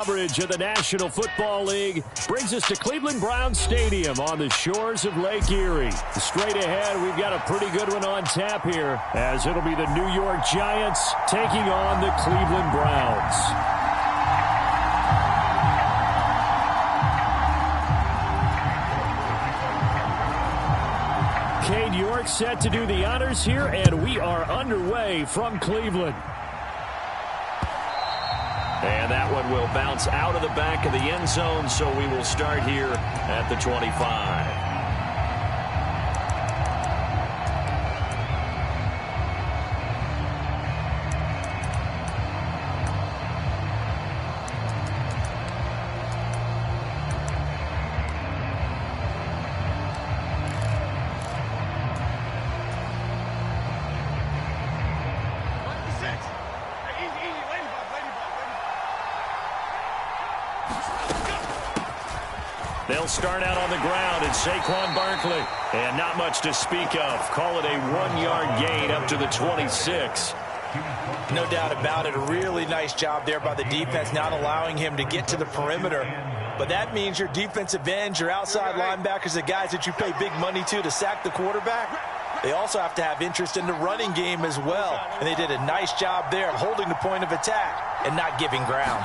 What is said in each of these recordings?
Coverage of the National Football League brings us to Cleveland Browns Stadium on the shores of Lake Erie. Straight ahead, we've got a pretty good one on tap here, as it'll be the New York Giants taking on the Cleveland Browns. Cade York set to do the honors here, and we are underway from Cleveland. And that one will bounce out of the back of the end zone, so we will start here at the 25. They'll start out on the ground, and Saquon Barkley. And not much to speak of. Call it a 1-yard gain up to the 26. No doubt about it. A really nice job there by the defense, not allowing him to get to the perimeter. But that means your defensive ends, your outside linebackers, the guys that you pay big money to sack the quarterback, they also have to have interest in the running game as well. And they did a nice job there of holding the point of attack and not giving ground.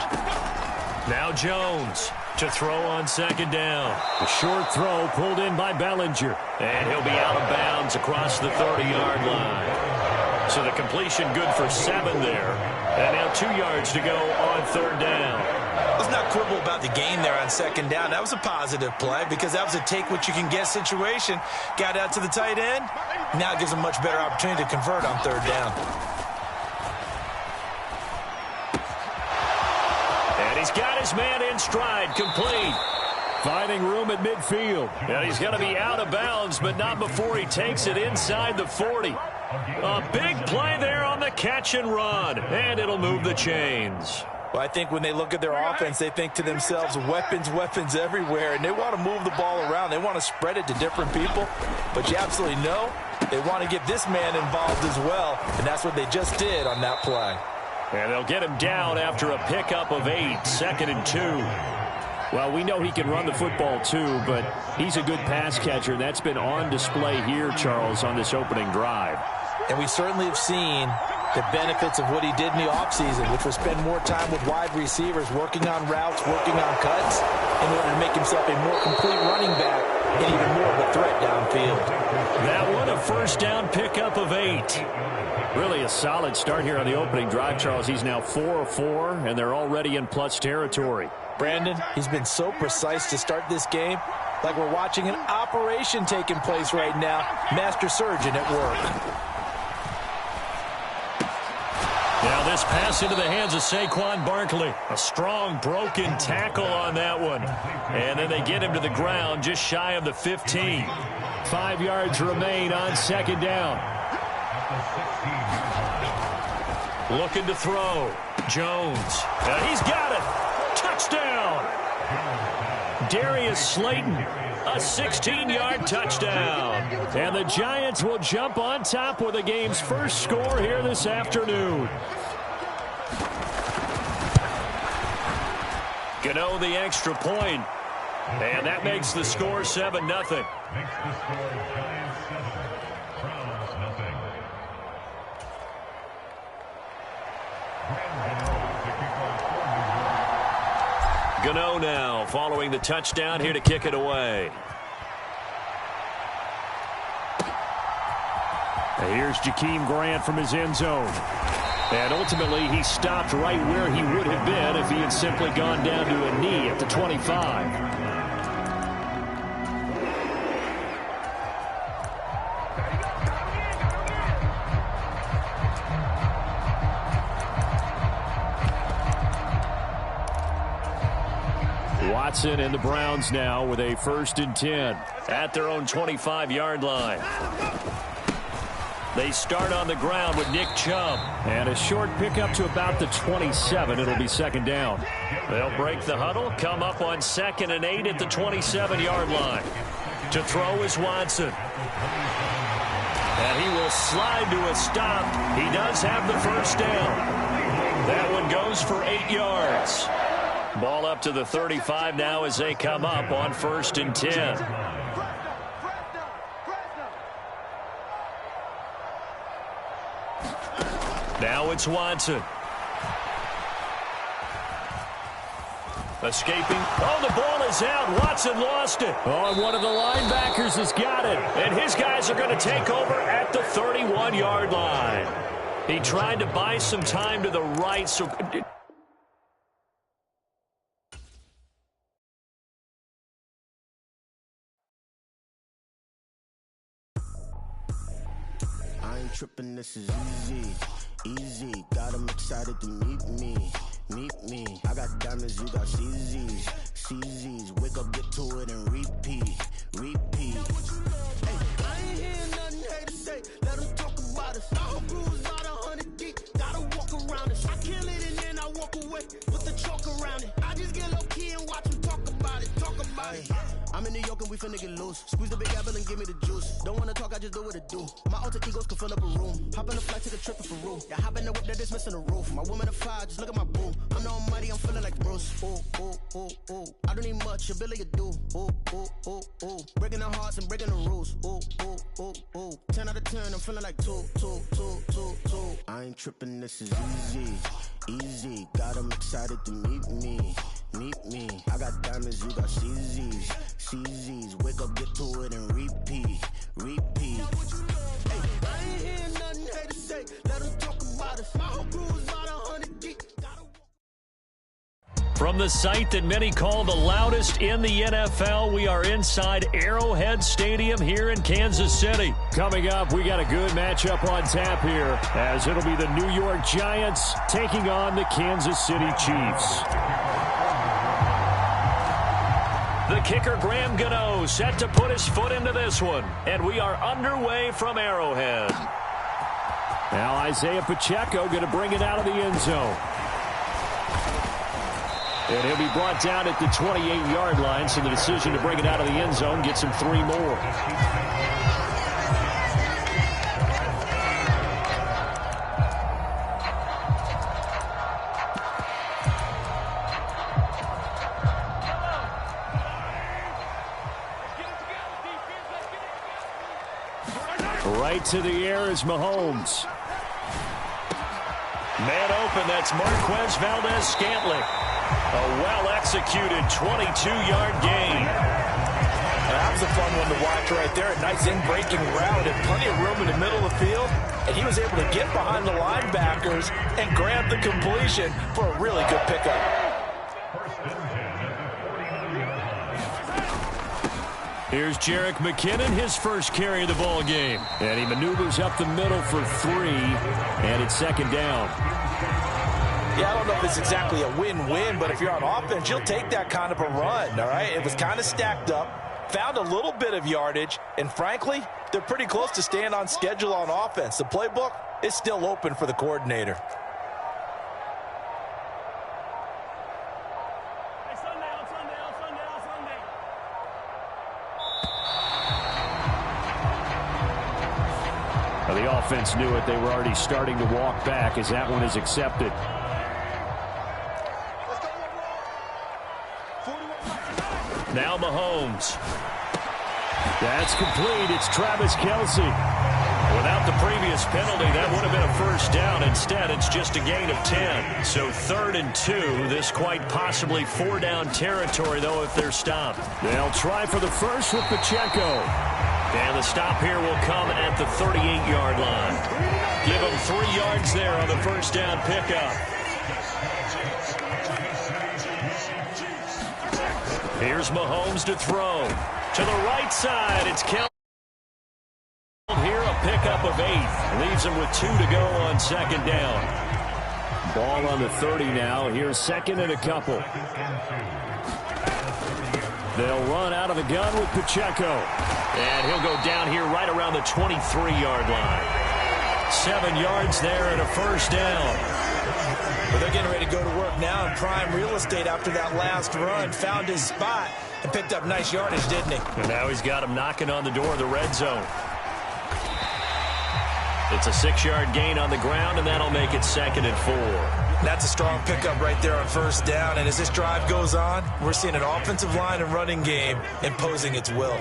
Now Jones to throw on second down. A short throw pulled in by Bellinger. And he'll be out of bounds across the 30-yard line. So the completion good for 7 there. And now 2 yards to go on third down. Let's not quibble about the gain there on second down. That was a positive play because that was a take-what-you-can-get situation. Got out to the tight end. Now it gives them a much better opportunity to convert on third down. He's got his man in stride, complete. Finding room at midfield. And he's going to be out of bounds, but not before he takes it inside the 40. A big play there on the catch and run, and it'll move the chains. Well, I think when they look at their offense, they think to themselves, weapons, weapons everywhere, and they want to move the ball around. They want to spread it to different people, but you absolutely know they want to get this man involved as well, and that's what they just did on that play. And they'll get him down after a pickup of 8, 2nd and 2. Well, we know he can run the football too, but he's a good pass catcher. That's been on display here, Charles, on this opening drive. And we certainly have seen the benefits of what he did in the offseason, which was spend more time with wide receivers, working on routes, working on cuts, in order to make himself a more complete running back and even more of a threat downfield. That one, a first down pickup of 8. Really a solid start here on the opening drive, Charles. He's now 4 of 4, and they're already in plus territory. Brandon, he's been so precise to start this game, like we're watching an operation taking place right now. Master surgeon at work. Now this pass into the hands of Saquon Barkley. A strong broken tackle on that one. And then they get him to the ground just shy of the 15. 5 yards remain on second down. Looking to throw. Jones. He's got it. Touchdown. Darius Slayton. A 16-yard touchdown. And the Giants will jump on top with the game's first score here this afternoon. Gano the extra point. And that makes the score 7-0. Gano now following the touchdown here to kick it away. Here's Jakeem Grant from his end zone. And ultimately he stopped right where he would have been if he had simply gone down to a knee at the 25. Watson and the Browns now with a 1st and 10 at their own 25-yard line. They start on the ground with Nick Chubb. And a short pickup to about the 27. It'll be second down. They'll break the huddle, come up on 2nd and 8 at the 27-yard line. To throw is Watson. And he will slide to a stop. He does have the first down. That one goes for 8 yards. Ball up to the 35 now as they come up on 1st and 10. Now it's Watson. Escaping. Oh, the ball is out. Watson lost it. Oh, and one of the linebackers has got it. And his guys are going to take over at the 31-yard line. He tried to buy some time to the right, so... I ain't tripping, this is easy, easy. Got them excited to meet me. I got diamonds, you got CZs. Wake up, get to it, and repeat. Hey, I ain't hearing nothing hate to say. Let them talk about us. My whole crew is about 100 deep. Gotta walk around us. I kill it and then I walk away with the chalk around it. I just get low key and watch them talk about it. I'm in New York and we finna get loose. Squeeze the big apple and give me the juice. Don't wanna talk, I just do what it do. My alter egos can fill up a room. Hop in the flight, take a trip for Peru. Yeah, hop in the whip that is missing the roof. My woman a fire, just look at my boo. I'm the almighty, I'm feeling like Bruce. Ooh. I don't need much, ability to do. Ooh. Breaking the hearts and breaking the rules. Ooh. 10 out of 10, I'm feeling like two. I ain't tripping, this is easy. Got them excited to meet me. I got diamonds, you got CZs. Wake up, get to it, and repeat. Hey, I ain't hearing nothing hate to say. Let them talk about us. My whole crew is about 100 deep. From the site that many call the loudest in the NFL, we are inside Arrowhead Stadium here in Kansas City. Coming up, we got a good matchup on tap here, as it'll be the New York Giants taking on the Kansas City Chiefs. The kicker, Graham Gano, set to put his foot into this one. And we are underway from Arrowhead. Now Isaiah Pacheco going to bring it out of the end zone. And he'll be brought down at the 28-yard line, so the decision to bring it out of the end zone gets him 3 more. Right to the air is Mahomes. Man open, that's Marquez Valdez-Scantling. A well-executed 22-yard gain. That was a fun one to watch right there. A nice in-breaking route and plenty of room in the middle of the field. And he was able to get behind the linebackers and grab the completion for a really good pickup. Here's Jerick McKinnon, his first carry of the ball game. And he maneuvers up the middle for 3, and it's 2nd down. Yeah, I don't know if it's exactly a win-win, but if you're on offense, you'll take that kind of a run, all right? It was kind of stacked up, found a little bit of yardage, and frankly, they're pretty close to staying on schedule on offense. The playbook is still open for the coordinator. Well, the offense knew it. They were already starting to walk back as that one is accepted. Now Mahomes. That's complete. It's Travis Kelce. Without the previous penalty, that would have been a first down. Instead, it's just a gain of 10. So 3rd and 2. This quite possibly 4-down territory, though, if they're stopped. They'll try for the first with Pacheco. And the stop here will come at the 38-yard line. Give them 3 yards there on the first down pickup. Here's Mahomes to throw. To the right side, it's Kelce. Here, a pickup of 8. Leaves him with 2 to go on 2nd down. Ball on the 30 now. Here's 2nd and a couple. They'll run out of the gun with Pacheco. And he'll go down here right around the 23-yard line. 7 yards there and a first down. Well, they're getting ready to go to work now in prime real estate after that last run. Found his spot and picked up nice yardage, didn't he? And now he's got him knocking on the door of the red zone. It's a 6-yard gain on the ground, and that'll make it 2nd and 4. That's a strong pickup right there on first down. And as this drive goes on, we're seeing an offensive line and running game imposing its will.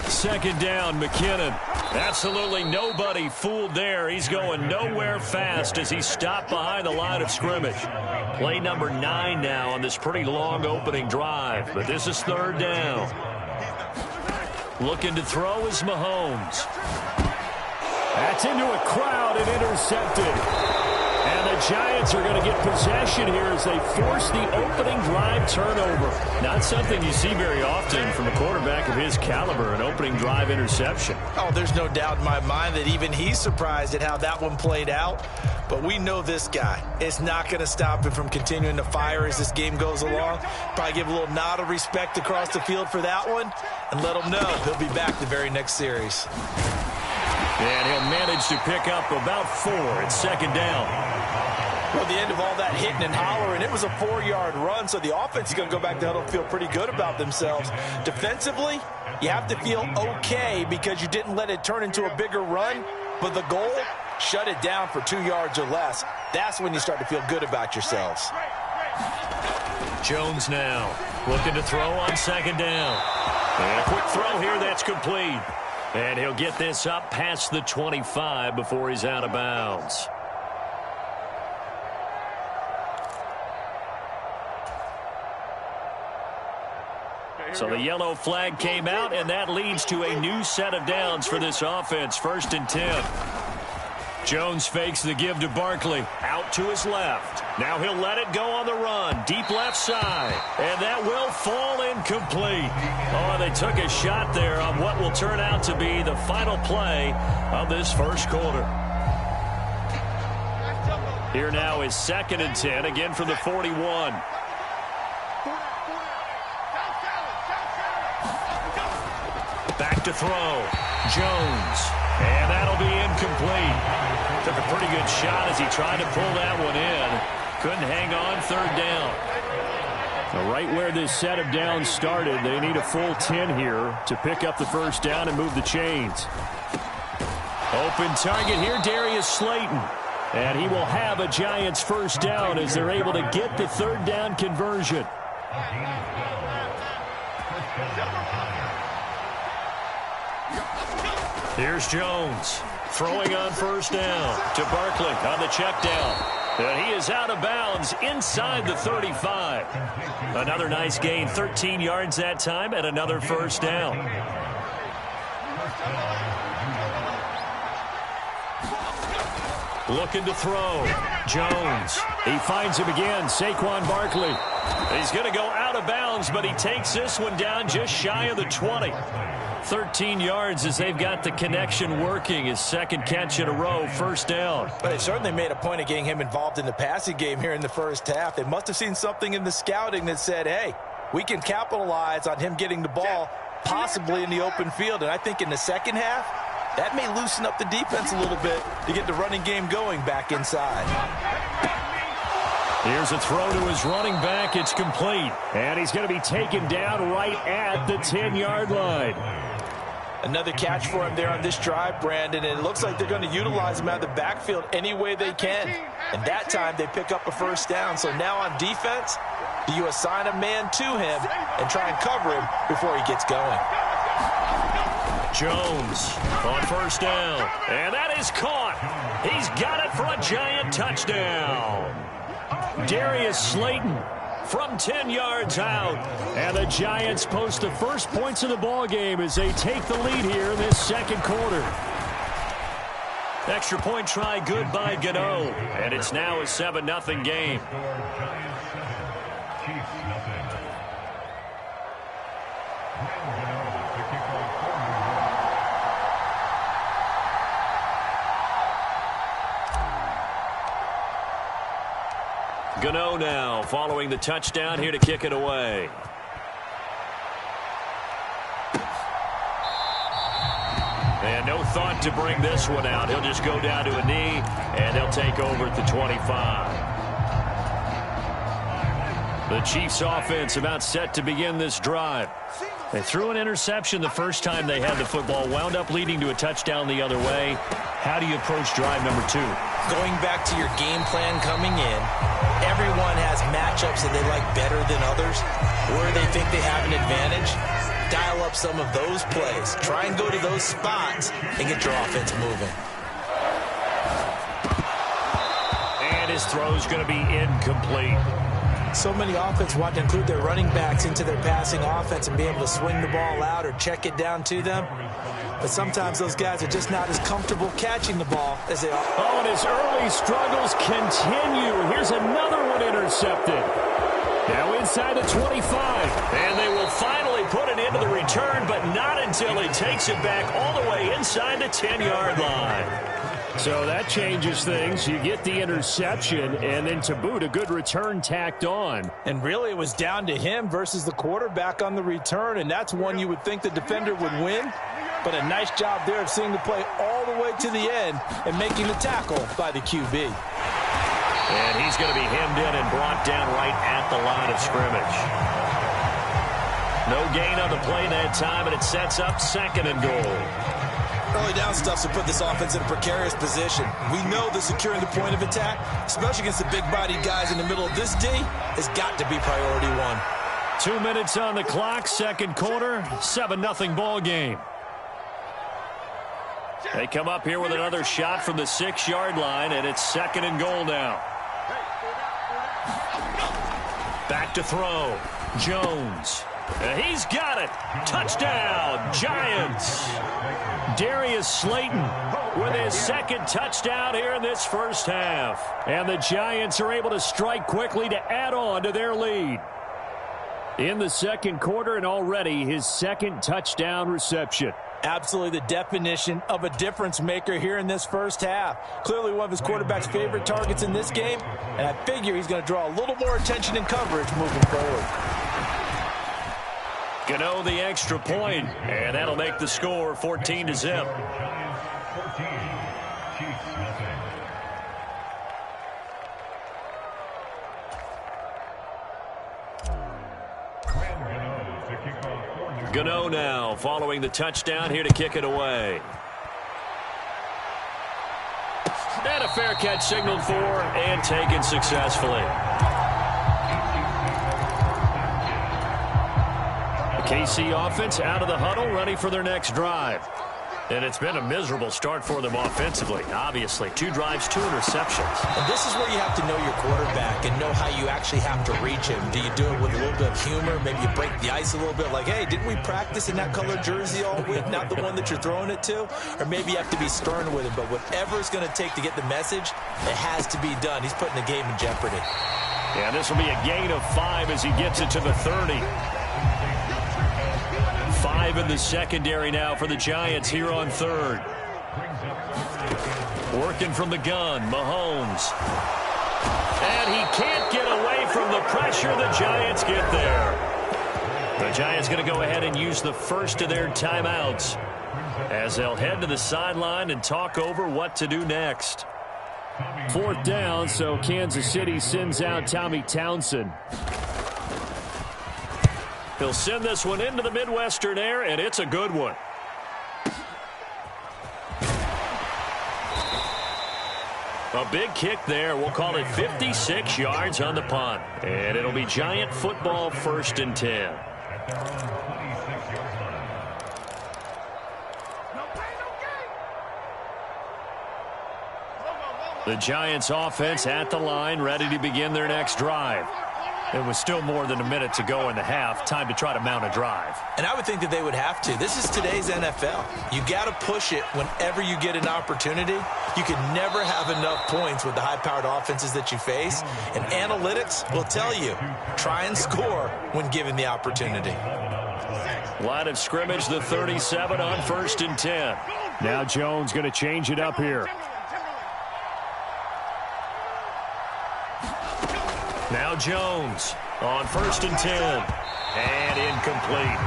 Second down, McKinnon. Absolutely nobody fooled there. He's going nowhere fast as he stopped behind the line of scrimmage. Play number 9 now on this pretty long opening drive. But this is third down. Looking to throw is Mahomes. That's into a crowd and intercepted. And the Giants are going to get possession here as they force the opening drive turnover. Not something you see very often from a quarterback of his caliber, an opening drive interception. Oh, there's no doubt in my mind that even he's surprised at how that one played out. But we know this guy. It's not going to stop him from continuing to fire as this game goes along. Probably give a little nod of respect across the field for that one and let him know he'll be back the very next series. And he'll manage to pick up about 4 at second down. Well, at the end of all that hitting and hollering, it was a 4-yard run, so the offense is going to go back to huddle and feel pretty good about themselves. Defensively, you have to feel okay because you didn't let it turn into a bigger run, but the goal, shut it down for 2 yards or less. That's when you start to feel good about yourselves. Jones now looking to throw on second down. And a quick throw here that's complete. And he'll get this up past the 25 before he's out of bounds. So the yellow flag came out, and that leads to a new set of downs for this offense. 1st and 10. Jones fakes the give to Barkley. Out to his left. Now he'll let it go on the run. Deep left side. And that will fall incomplete. Oh, they took a shot there on what will turn out to be the final play of this first quarter. Here now is 2nd and 10, again from the 41. Back to throw. Jones. And that'll be incomplete. Took a pretty good shot as he tried to pull that one in. Couldn't hang on, 3rd down. Now, right where this set of downs started, they need a full 10 here to pick up the first down and move the chains. Open target here, Darius Slayton. And he will have a Giants first down as they're able to get the 3rd down conversion. Here's Jones throwing on first down to Barkley on the check down. And he is out of bounds inside the 35. Another nice gain, 13 yards that time, and another first down. Looking to throw. Jones. He finds him again. Saquon Barkley. He's going to go out of bounds, but he takes this one down just shy of the 20. 13 yards as they've got the connection working. His 2nd catch in a row, first down. But they certainly made a point of getting him involved in the passing game here in the first half. They must have seen something in the scouting that said, hey, we can capitalize on him getting the ball possibly in the open field. And I think in the second half, that may loosen up the defense a little bit to get the running game going back inside. Here's a throw to his running back. It's complete. And he's going to be taken down right at the 10-yard line. Another catch for him there on this drive, Brandon, and it looks like they're going to utilize him out of the backfield any way they can. And that time they pick up a first down. So now on defense, do you assign a man to him and try and cover him before he gets going? Jones on first down. And that is caught. He's got it for a Giant touchdown. Darius Slayton from 10 yards out. And the Giants post the first points of the ball game as they take the lead here in this second quarter. Extra point try good by Gano. And it's now a 7-0 game. Gano now following the touchdown here to kick it away. And no thought to bring this one out. He'll just go down to a knee, and they'll take over at the 25. The Chiefs offense about set to begin this drive. They threw an interception the first time they had the football, wound up leading to a touchdown the other way. How do you approach drive number 2? Going back to your game plan coming in, everyone has matchups that they like better than others, where they think they have an advantage. Dial up some of those plays. Try and go to those spots and get your offense moving. And his throw's going to be incomplete. So many offenses want to include their running backs into their passing offense and be able to swing the ball out or check it down to them. But sometimes those guys are just not as comfortable catching the ball as they are. Oh, and his early struggles continue. Here's another one intercepted. Now inside the 25. And they will finally put it into the return, but not until he takes it back all the way inside the 10-yard line. So that changes things. You get the interception, and then to boot, a good return tacked on. And really, it was down to him versus the quarterback on the return, and that's one you would think the defender would win. But a nice job there of seeing the play all the way to the end and making the tackle by the QB. And he's going to be hemmed in and brought down right at the line of scrimmage. No gain on the play that time, and it sets up 2nd and goal. Early down stuff to put this offense in a precarious position. We know that securing the point of attack, especially against the big-bodied guys in the middle of this D, has got to be priority one. 2 minutes on the clock, 2nd quarter, 7-0 ball game. They come up here with another shot from the 6-yard line, and it's 2nd and goal now. Back to throw. Jones. He's got it. Touchdown, Giants. Darius Slayton with his 2nd touchdown here in this first half. And the Giants are able to strike quickly to add on to their lead. In the 2nd quarter, and already his 2nd touchdown reception. Absolutely the definition of a difference maker here in this first half. Clearly one of his quarterback's favorite targets in this game, and I figure he's going to draw a little more attention and coverage moving forward. Gano the extra point, and that'll make the score 14-0. Gano now following the touchdown here to kick it away. And a fair catch signaled for and taken successfully. The KC offense out of the huddle, ready for their next drive. And it's been a miserable start for them offensively, obviously. 2 drives, 2 interceptions. And this is where you have to know your quarterback and know how you actually have to reach him. Do you do it with a little bit of humor? Maybe you break the ice a little bit like, hey, didn't we practice in that colored jersey all week, not the one that you're throwing it to? Or maybe you have to be stern with him. But whatever it's going to take to get the message, it has to be done. He's putting the game in jeopardy. Yeah, this will be a gain of 5 as he gets it to the 30. 5 in the secondary now for the Giants here on 3rd. Working from the gun, Mahomes. And he can't get away from the pressure. The Giants get there. The Giants going to go ahead and use the first of their timeouts as they'll head to the sideline and talk over what to do next. 4th down, so Kansas City sends out Tommy Townsend. He'll send this one into the Midwestern air, and it's a good one. A big kick there. We'll call it 56 yards on the punt. And it'll be Giant football 1st and 10. The Giants offense at the line, ready to begin their next drive. It was still more than a minute to go in the half. Time to try to mount a drive. And I would think that they would have to. This is today's NFL. You got to push it whenever you get an opportunity. You can never have enough points with the high-powered offenses that you face. And analytics will tell you, try and score when given the opportunity. Line of scrimmage, the 37 on 1st and 10. Now Jones going to change it up here. Now Jones on 1st and 10. And incomplete.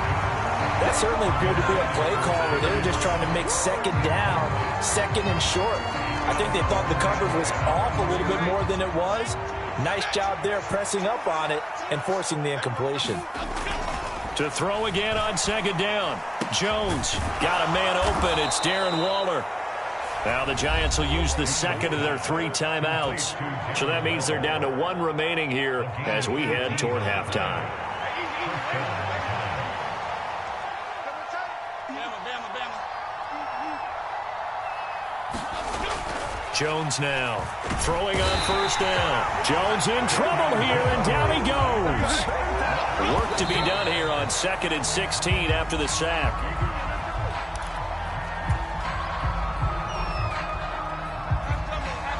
That certainly appeared to be a play call where they were just trying to make 2nd down, 2nd and short. I think they thought the coverage was off a little bit more than it was. Nice job there pressing up on it and forcing the incompletion. To throw again on 2nd down. Jones got a man open. It's Darren Waller. Now the Giants will use the second of their 3 timeouts. So that means they're down to 1 remaining here as we head toward halftime. Jones now throwing on first down. Jones in trouble here, and down he goes. Work to be done here on 2nd and 16 after the sack.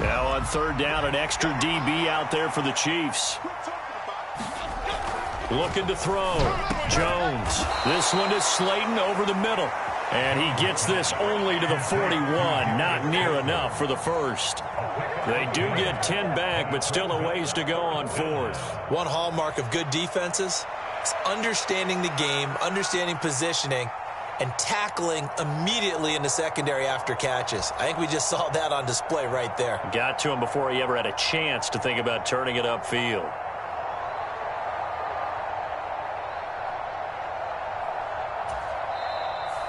Now on 3rd down, an extra DB out there for the Chiefs. Looking to throw. Jones. This one is Slayton over the middle. And he gets this only to the 41. Not near enough for the first. They do get 10 back, but still a ways to go on 4th. One hallmark of good defenses is understanding the game, understanding positioning, and tackling immediately in the secondary after catches. I think we just saw that on display right there. Got to him before he ever had a chance to think about turning it upfield.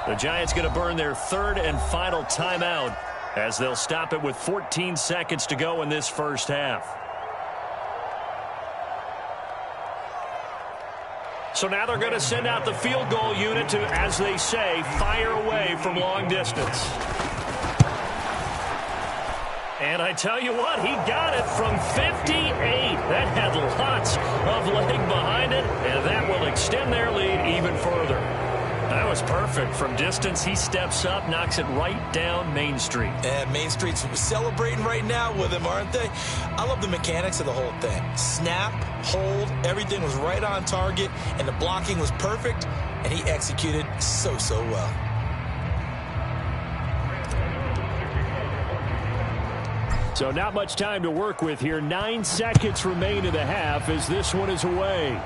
The Giants going to burn their 3rd and final timeout as they'll stop it with 14 seconds to go in this first half. So now they're going to send out the field goal unit to, as they say, fire away from long distance. And I tell you what, he got it from 58. That had lots of leg behind it, and that will extend their lead even further. That was perfect. From distance, he steps up, knocks it right down Main Street. And Main Street's celebrating right now with him, aren't they? I love the mechanics of the whole thing. Snap, hold, everything was right on target, and the blocking was perfect, and he executed so well. So not much time to work with here. 9 seconds remain in the half as this one is away.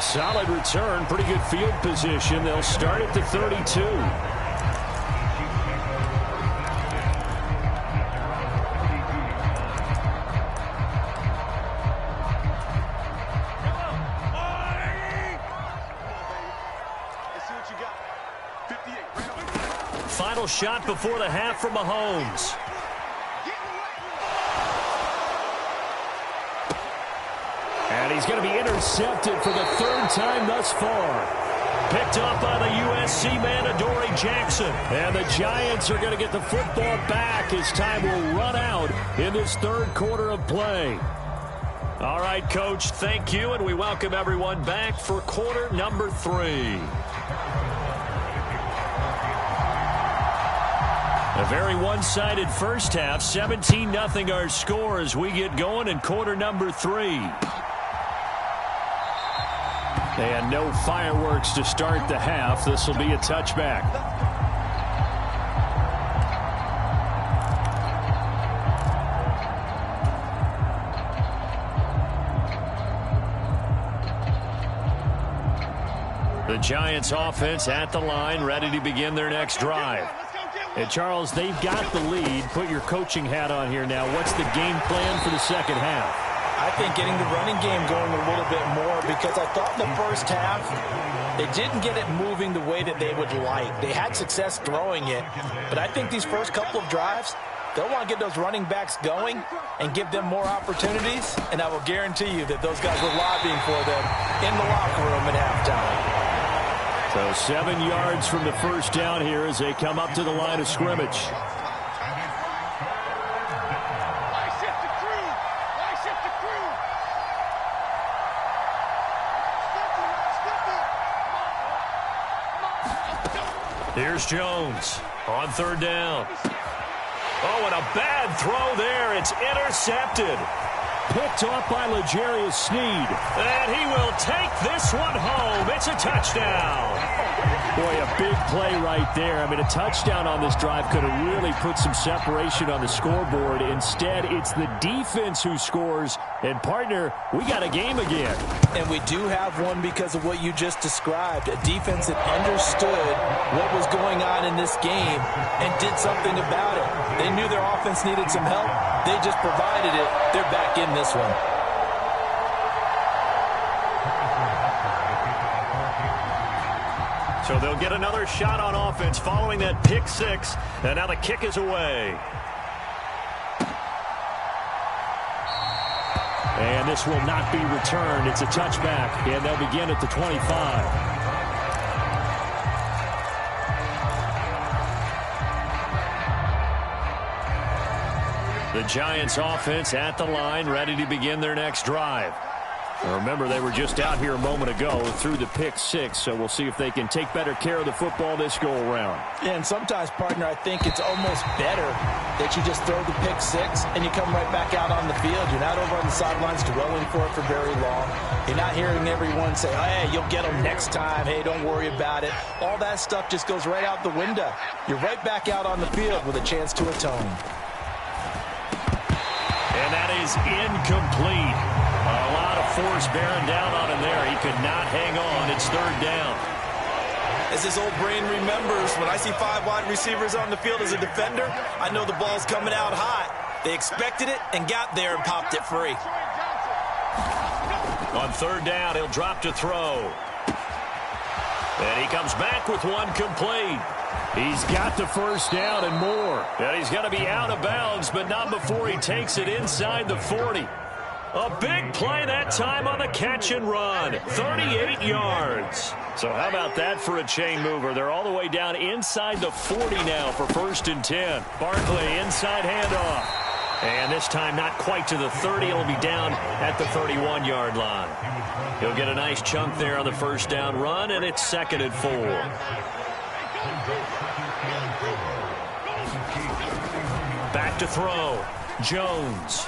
Solid return, pretty good field position. They'll start at the 32. Final shot before the half from Mahomes. And he's going to be intercepted for the 3rd time thus far. Picked up by the USC man, Adoree Jackson. And the Giants are going to get the football back as time will run out in this 3rd quarter of play. All right, Coach, thank you, and we welcome everyone back for quarter number 3. A very one-sided first half, 17-0 our score as we get going in quarter number 3. And no fireworks to start the half. This will be a touchback. The Giants offense at the line, ready to begin their next drive. And Charles, they've got the lead. Put your coaching hat on here now. What's the game plan for the second half? I think getting the running game going a little bit more, because I thought in the first half they didn't get it moving the way that they would like. They had success throwing it, but I think these first couple of drives, they'll want to get those running backs going and give them more opportunities, and I will guarantee you that those guys were lobbying for them in the locker room at halftime. So 7 yards from the first down here as they come up to the line of scrimmage. Here's Jones on 3rd down. Oh, and a bad throw there. It's intercepted. Picked off by L'Jarius Sneed. And he will take this one home. It's a touchdown. Boy, a big play right there. I mean, a touchdown on this drive could have really put some separation on the scoreboard. Instead, it's the defense who scores. And, partner, we got a game again. And we do have one because of what you just described. A defense that understood what was going on in this game and did something about it. They knew their offense needed some help. They just provided it. They're back in this one. So they'll get another shot on offense following that pick six. And now the kick is away. And this will not be returned. It's a touchback, and they'll begin at the 25. The Giants offense at the line, ready to begin their next drive. Now remember, they were just out here a moment ago through the pick six, so we'll see if they can take better care of the football this go-around. Yeah, and sometimes, partner, I think it's almost better that you just throw the pick six and you come right back out on the field. You're not over on the sidelines dwelling for it for very long. You're not hearing everyone say, oh, hey, you'll get them next time. Hey, don't worry about it. All that stuff just goes right out the window. You're right back out on the field with a chance to atone. And that is incomplete. A lot of force bearing down on him there. He could not hang on. It's third down. As his old brain remembers, when I see 5 wide receivers on the field as a defender, I know the ball's coming out hot. They expected it and got there and popped it free. On third down, he'll drop to throw. And he comes back with one complete. He's got the first down and more. And he's going to be out of bounds, but not before he takes it inside the 40. A big play that time on the catch and run. 38 yards. So how about that for a chain mover? They're all the way down inside the 40 now for 1st and 10. Barkley inside handoff. And this time not quite to the 30. It'll be down at the 31-yard line. He'll get a nice chunk there on the first down run, and it's 2nd and 4. Back to throw. Jones.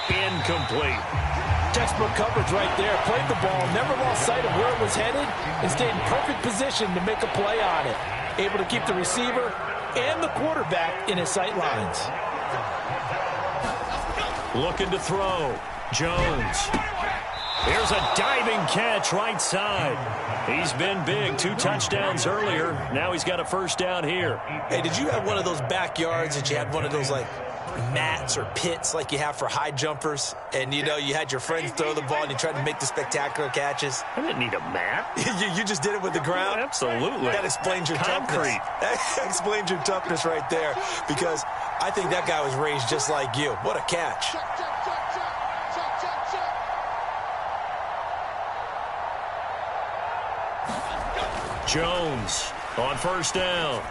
Incomplete. Textbook coverage right there. Played the ball, never lost sight of where it was headed, and stayed in perfect position to make a play on it. Able to keep the receiver and the quarterback in his sight lines. Looking to throw. Jones. Here's a diving catch right side. He's been big. 2 touchdowns earlier. Now he's got a first down here. Hey, did you have one of those backyards that you had one of those, like, mats or pits like you have for high jumpers, and you know you had your friends throw the ball and you tried to make the spectacular catches? I didn't need a mat. you just did it with the ground? Absolutely. That explains your toughness. That explains your toughness right there, because I think that guy was raised just like you. What a catch. Jones on first down.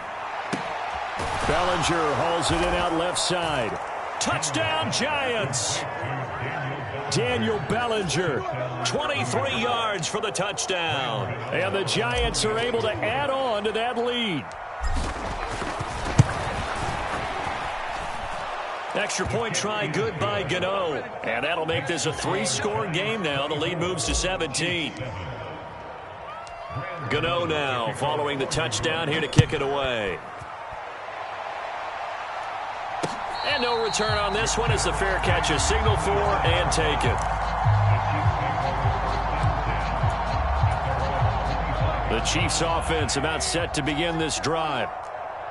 Bellinger hauls it in out left side. Touchdown, Giants. Daniel Bellinger, 23 yards for the touchdown. And the Giants are able to add on to that lead. Extra point try good by Gano. And that'll make this a 3-score game now. The lead moves to 17. Gano now following the touchdown here to kick it away. And no return on this one as the fair catch is signaled for and taken. The Chiefs offense about set to begin this drive.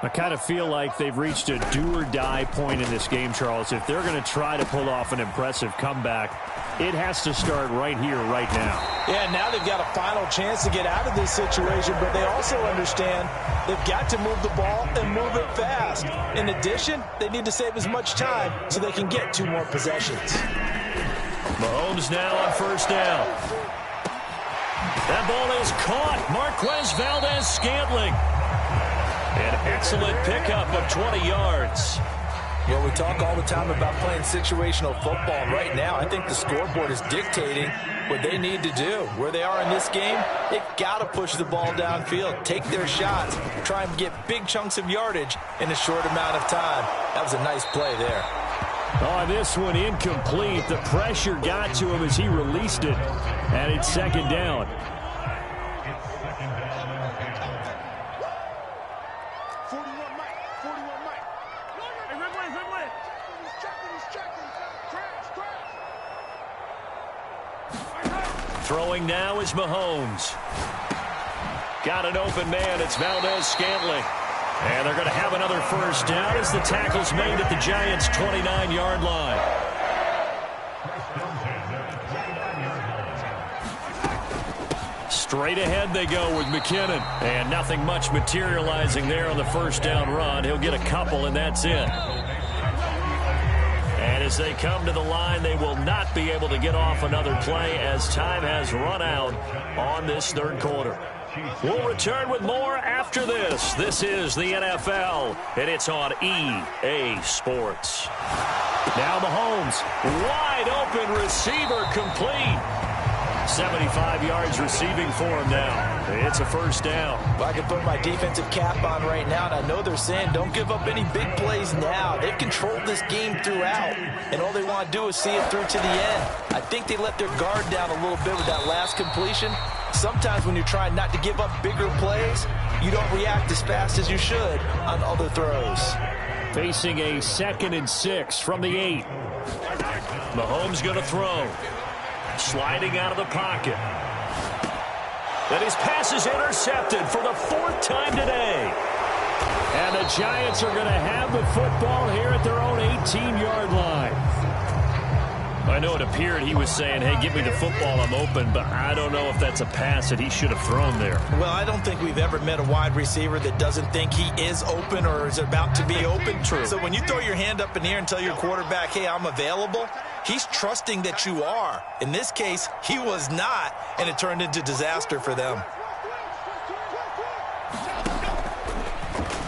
I kind of feel like they've reached a do-or-die point in this game, Charles. If they're going to try to pull off an impressive comeback, it has to start right here, right now. Yeah, now they've got a final chance to get out of this situation, but they also understand they've got to move the ball and move it fast. In addition, they need to save as much time so they can get 2 more possessions. Mahomes now on first down. That ball is caught. Marquez Valdez-Scantling. An excellent pickup of 20 yards. You know, we talk all the time about playing situational football. Right now, I think the scoreboard is dictating what they need to do. Where they are in this game, they've got to push the ball downfield, take their shots, try and get big chunks of yardage in a short amount of time. That was a nice play there. Oh, this one incomplete. The pressure got to him as he released it, and it's 2nd down. Throwing now is Mahomes. Got an open man. It's Valdez-Scantling. And they're going to have another first down as the tackle's made at the Giants' 29-yard line. Straight ahead they go with McKinnon. And nothing much materializing there on the first down run. He'll get a couple, and that's it. And as they come to the line, they will not be able to get off another play as time has run out on this third quarter. We'll return with more after this. This is the NFL, and it's on EA Sports. Now Mahomes, wide open receiver complete. 75 yards receiving for him now. It's a first down. Well, I can put my defensive cap on right now, and I know they're saying don't give up any big plays now. They've controlled this game throughout, and all they want to do is see it through to the end. I think they let their guard down a little bit with that last completion. Sometimes when you're trying not to give up bigger plays, you don't react as fast as you should on other throws. Facing a 2nd and 6 from the 8. Mahomes going to throw. Sliding out of the pocket. And his pass is intercepted for the 4th time today. And the Giants are going to have the football here at their own 18-yard line. I know it appeared he was saying, hey, give me the football, I'm open, but I don't know if that's a pass that he should have thrown there. Well, I don't think we've ever met a wide receiver that doesn't think he is open or is about to be open. True. So when you throw your hand up in the air and tell your quarterback, hey, I'm available, he's trusting that you are. In this case, he was not, and it turned into disaster for them.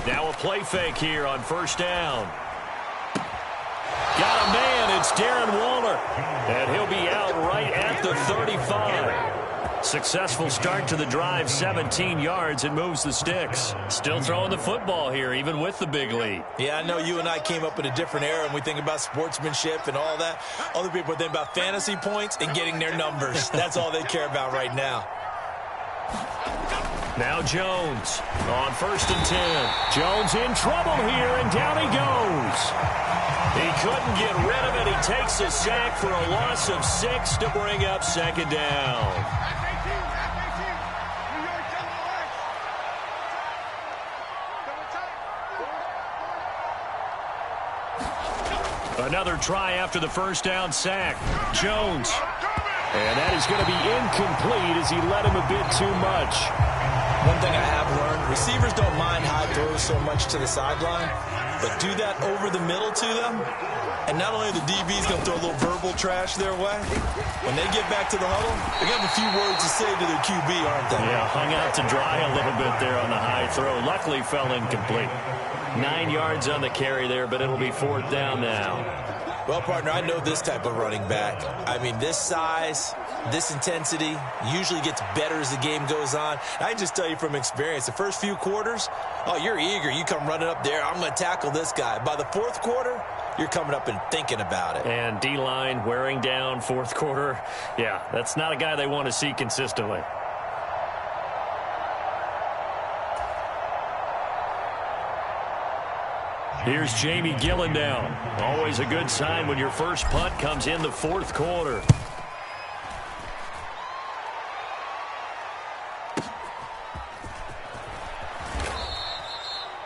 Now a play fake here on first down. Got a man, it's Darren Waller. And he'll be out right at the 35. Successful start to the drive, 17 yards, and moves the sticks. Still throwing the football here, even with the big lead. Yeah, I know you and I came up in a different era, and we think about sportsmanship and all that. Other people think about fantasy points and getting their numbers. That's all they care about right now. Now Jones on 1st and 10. Jones in trouble here, and down he goes. He couldn't get rid of it. He takes a sack for a loss of 6 to bring up 2nd down. Another try after the first down sack. Jones. And that is going to be incomplete as he let him a bit too much. One thing I have learned, receivers don't mind high throws so much to the sideline, but do that over the middle to them, and not only are the DBs going to throw a little verbal trash their way, when they get back to the huddle, they're going to have a few words to say to their QB, aren't they? Yeah, hung out to dry a little bit there on the high throw. Luckily fell incomplete. 9 yards on the carry there, but it'll be 4th down now. Well, partner, I know this type of running back. I mean, this size, this intensity usually gets better as the game goes on. I can just tell you from experience, the first few quarters, oh, you're eager. You come running up there, I'm going to tackle this guy. By the 4th quarter, you're coming up and thinking about it. And D-line wearing down 4th quarter. Yeah, that's not a guy they want to see consistently. Here's Jamie Gillen down. Always a good sign when your first punt comes in the 4th quarter.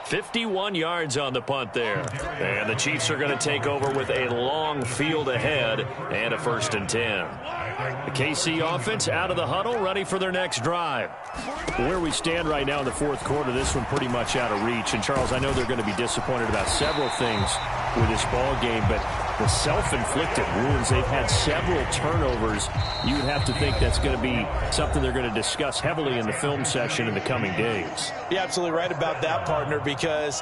$51 yards on the punt there. And the Chiefs are going to take over with a long field ahead and a 1st and 10. The KC offense out of the huddle, ready for their next drive. Where we stand right now in the 4th quarter, this one pretty much out of reach. And, Charles, I know they're going to be disappointed about several things with this ball game, but the self-inflicted wounds, they've had several turnovers. You would have to think that's going to be something they're going to discuss heavily in the film session in the coming days. You're absolutely right about that, partner, because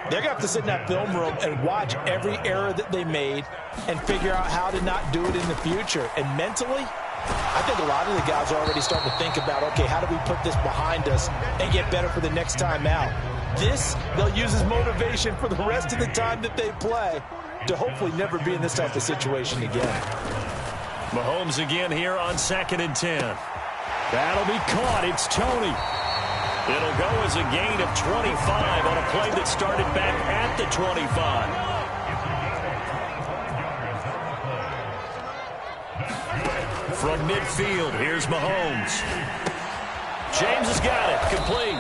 they're going to have to sit in that film room and watch every error that they made and figure out how to not do it in the future. And mentally, I think a lot of the guys are already starting to think about, okay, how do we put this behind us and get better for the next time out? This, they'll use as motivation for the rest of the time that they play to hopefully never be in this type of situation again. Mahomes again here on 2nd and 10. That'll be caught. It's Tony. It'll go as a gain of 25 on a play that started back at the 25. From midfield, here's Mahomes. James has got it. Complete.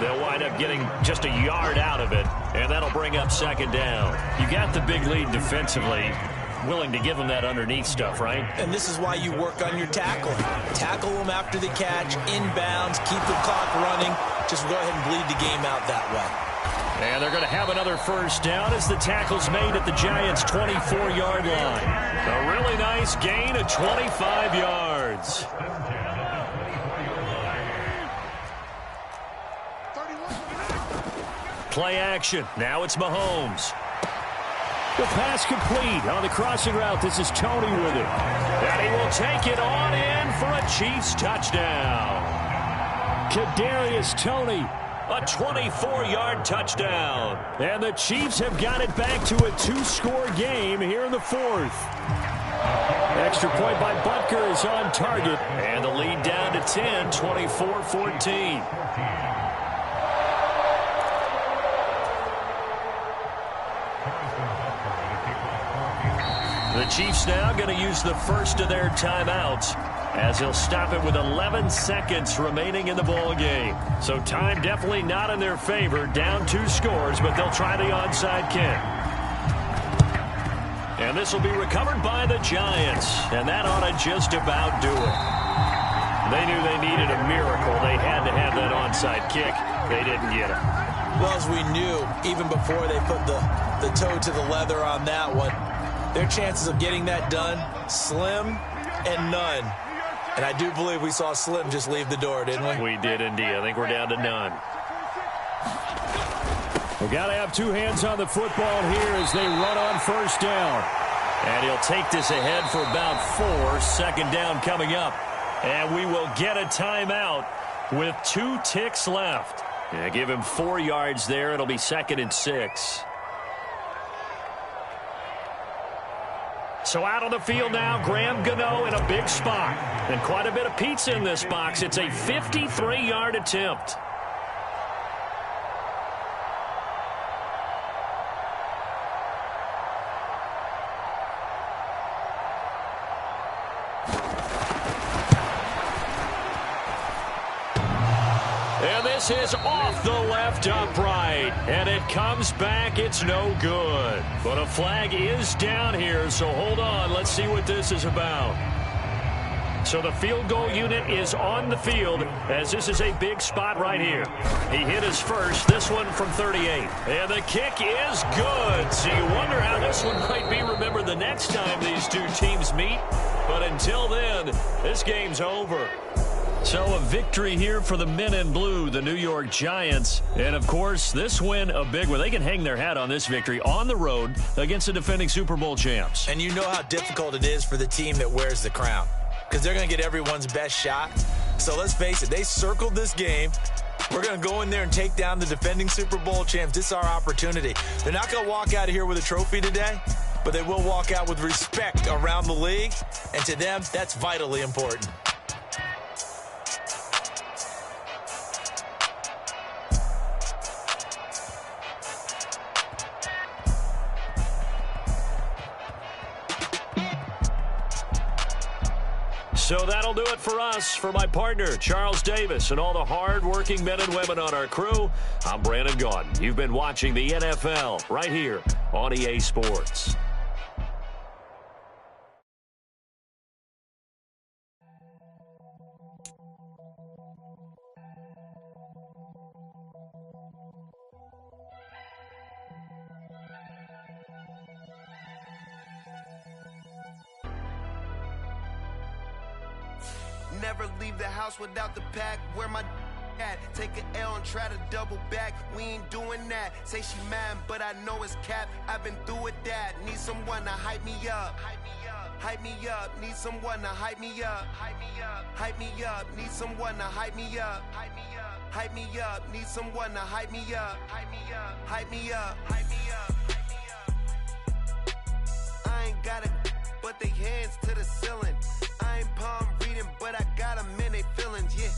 They'll wind up getting just a yard out of it, and that'll bring up 2nd down. You got the big lead defensively. willing to give him that underneath stuff, right? And this is why you work on your tackling. Tackle them after the catch, inbounds, keep the clock running. Just go ahead and bleed the game out that way. And they're going to have another first down as the tackle's made at the Giants' 24-yard line. A really nice gain of 25 yards. Play action. Now it's Mahomes. The pass complete on the crossing route. This is Tony with it. And he will take it on in for a Chiefs touchdown. Kadarius Toney, a 24-yard touchdown. And the Chiefs have got it back to a 2-score game here in the fourth. Extra point by Butker is on target. And the lead down to 10, 24-14. The Chiefs now going to use the first of their timeouts as he'll stop it with 11 seconds remaining in the ball game. So time definitely not in their favor. Down 2 scores, but they'll try the onside kick. And this will be recovered by the Giants. And that ought to just about do it. They knew they needed a miracle. They had to have that onside kick. They didn't get it. Well, as we knew, even before they put the toe to the leather on that one, their chances of getting that done, slim and none. And I do believe we saw Slim just leave the door, didn't we? We did indeed. I think we're down to none. We've got to have 2 hands on the football here as they run on first down. And he'll take this ahead for about 4. Second down coming up. And we will get a timeout with 2 ticks left. Yeah, give him 4 yards there. It'll be 2nd and 6. So out on the field now, Graham Gano in a big spot. And quite a bit of pizza in this box. It's a 53-yard attempt. And this is off the left upright. And it comes back. It's no good. But a flag is down here, so hold on. Let's see what this is about. So the field goal unit is on the field as this is a big spot right here. He hit his first, this one from 38. And the kick is good. So you wonder how this one might be remembered the next time these 2 teams meet. But until then, this game's over. So a victory here for the men in blue, the New York Giants. And, of course, this win a big one. They can hang their hat on this victory on the road against the defending Super Bowl champs. And you know how difficult it is for the team that wears the crown, because they're going to get everyone's best shot. So let's face it, they circled this game. We're going to go in there and take down the defending Super Bowl champs. This is our opportunity. They're not going to walk out of here with a trophy today, but they will walk out with respect around the league. And to them, that's vitally important. So that'll do it for us. For my partner, Charles Davis, and all the hard-working men and women on our crew, I'm Brandon Gaudin. You've been watching the NFL right here on EA Sports. Never leave the house without the pack. Where my at? Take an L and try to double back. We ain't doing that. Say she mad, but I know it's cap. I've been through with that. Need someone to hype me up. Hype me up. Need someone to hype me up. Hype me up. Hype me up. Need someone to hype me up. Hype me up. Hype me up. Need someone to hype me up. Hype me up. Hype me up. Hype me up. I ain't got it, but they hands to the ceiling. I ain't palm reading, but I got 'em in they feelings, yeah.